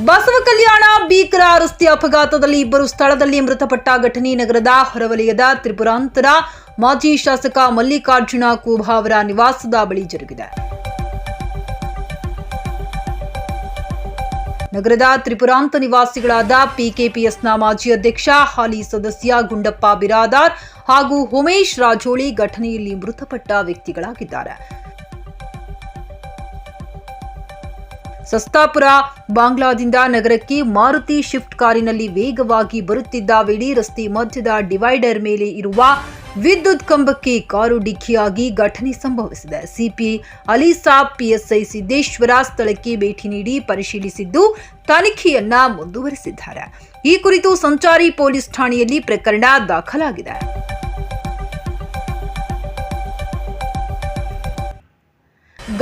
ಬಸವ ಕಲ್ಯಾಣ ಭೀಕರ ರಸ್ತೆ ಅಪಘಾತದಲ್ಲಿ ಇಬ್ಬರು ಸ್ಥಳದಲ್ಲಿ ಮೃತಪಟ್ಟ ಘಟನೆ ನಗರದ ಹೊರವಲಯದ ತ್ರಿಪುರಾಂತರ ಮಾಜಿ ಶಾಸಕ ಮಲ್ಲಿಕಾರ್ಜುನ ಕೂಭಾ ಅವರ ನಿವಾಸದ ಬಳಿ ಜರುಗಿದೆ. ನಗರದ ತ್ರಿಪುರಾಂತ ನಿವಾಸಿಗಳಾದ ಪಿಕೆಪಿಎಸ್ನ ಮಾಜಿ ಅಧ್ಯಕ್ಷ ಹಾಲಿ ಸದಸ್ಯ ಗುಂಡಪ್ಪ ಬಿರಾದಾರ್ ಹಾಗೂ ಉಮೇಶ್ ರಾಜೋಳಿ ಘಟನೆಯಲ್ಲಿ ಮೃತಪಟ್ಟ ವ್ಯಕ್ತಿಗಳಾಗಿದ್ದಾರೆ. ಸಸ್ತಾಪುರ ಬಾಂಗ್ಲಾದಿಂದ ನಗರಕ್ಕೆ ಮಾರುತಿ ಶಿಫ್ಟ್ ಕಾರಿನಲ್ಲಿ ವೇಗವಾಗಿ ಬರುತ್ತಿದ್ದ ವೇಳೆ ರಸ್ತೆ ಮಧ್ಯದ ಡಿವೈಡರ್ ಮೇಲೆ ಇರುವ ವಿದ್ಯುತ್ ಕಂಬಕ್ಕೆ ಕಾರು ಡಿಕ್ಕಿಯಾಗಿ ಘಟನೆ ಸಂಭವಿಸಿದೆ. ಸಿಪಿ ಅಲಿಸಾಬ್ ಪಿಎಸ್ಐ ಸಿದ್ದೇಶ್ವರ ಸ್ಥಳಕ್ಕೆ ಭೇಟಿ ನೀಡಿ ಪರಿಶೀಲಿಸಿದ್ದು ತನಿಖೆಯನ್ನ ಮುಂದುವರೆಸಿದ್ದಾರೆ. ಈ ಕುರಿತು ಸಂಚಾರಿ ಪೊಲೀಸ್ ಠಾಣೆಯಲ್ಲಿ ಪ್ರಕರಣ ದಾಖಲಾಗಿದೆ.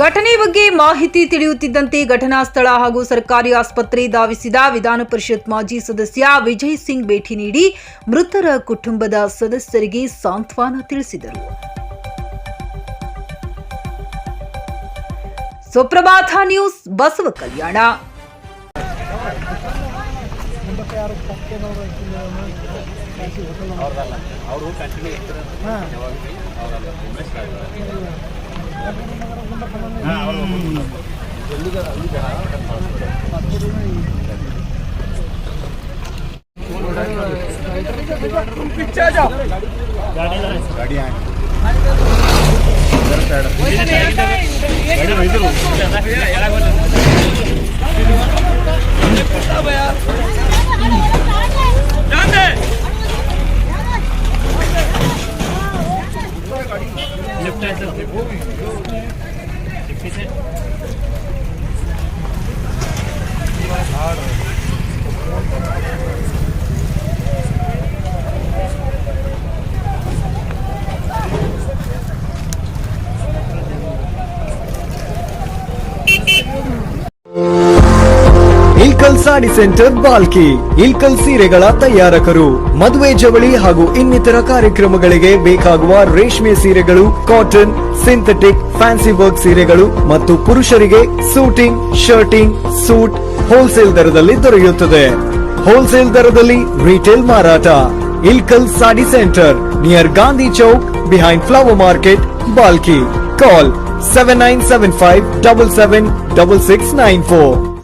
ಘಟನೆ ಬಗ್ಗೆ ಮಾಹಿತಿ ತಿಳಿಯುತ್ತಿದ್ದಂತೆ ಘಟನಾ ಸ್ಥಳ ಹಾಗೂ ಸರ್ಕಾರಿ ಆಸ್ಪತ್ರೆ ಧಾವಿಸಿದ ವಿಧಾನ ಪರಿಷತ್ ಮಾಜಿ ಸದಸ್ಯ ವಿಜಯ್ ಸಿಂಗ್ ಭೇಟಿ ನೀಡಿ ಮೃತರ ಕುಟುಂಬದ ಸದಸ್ಯರಿಗೆ ಸಾಂತ್ವನ ತಿಳಿಸಿದರು. ಸುಪ್ರಭಾತ ನ್ಯೂಸ್, ಬಸವ ಕಲ್ಯಾಣ. ಇಲ್ಕಲ್ ಸಾಡಿ ಸೆಂಟರ್ ಬಾಲ್ಕಿ. ಇಲ್ಕಲ್ ಸೀರೆಗಳ ತಯಾರಕರು. ಮದುವೆ ಜವಳಿ ಹಾಗೂ ಇನ್ನಿತರ ಕಾರ್ಯಕ್ರಮಗಳಿಗೆ ಬೇಕಾಗುವ ರೇಷ್ಮೆ ಸೀರೆಗಳು, ಕಾಟನ್, ಸಿಂಥೆಟಿಕ್, ಫ್ಯಾನ್ಸಿ ವರ್ಕ್ ಸೀರೆಗಳು ಮತ್ತು ಪುರುಷರಿಗೆ ಸೂಟಿಂಗ್, ಶರ್ಟಿಂಗ್, ಸೂಟ್ ಹೋಲ್ಸೇಲ್ ದರದಲ್ಲಿ ದೊರೆಯುತ್ತದೆ. ಹೋಲ್ಸೇಲ್ ದರದಲ್ಲಿ ರಿಟೇಲ್ ಮಾರಾಟ. Ilkal sari centre near Gandhi Chowk behind flower market, Balki. Call 7975776694.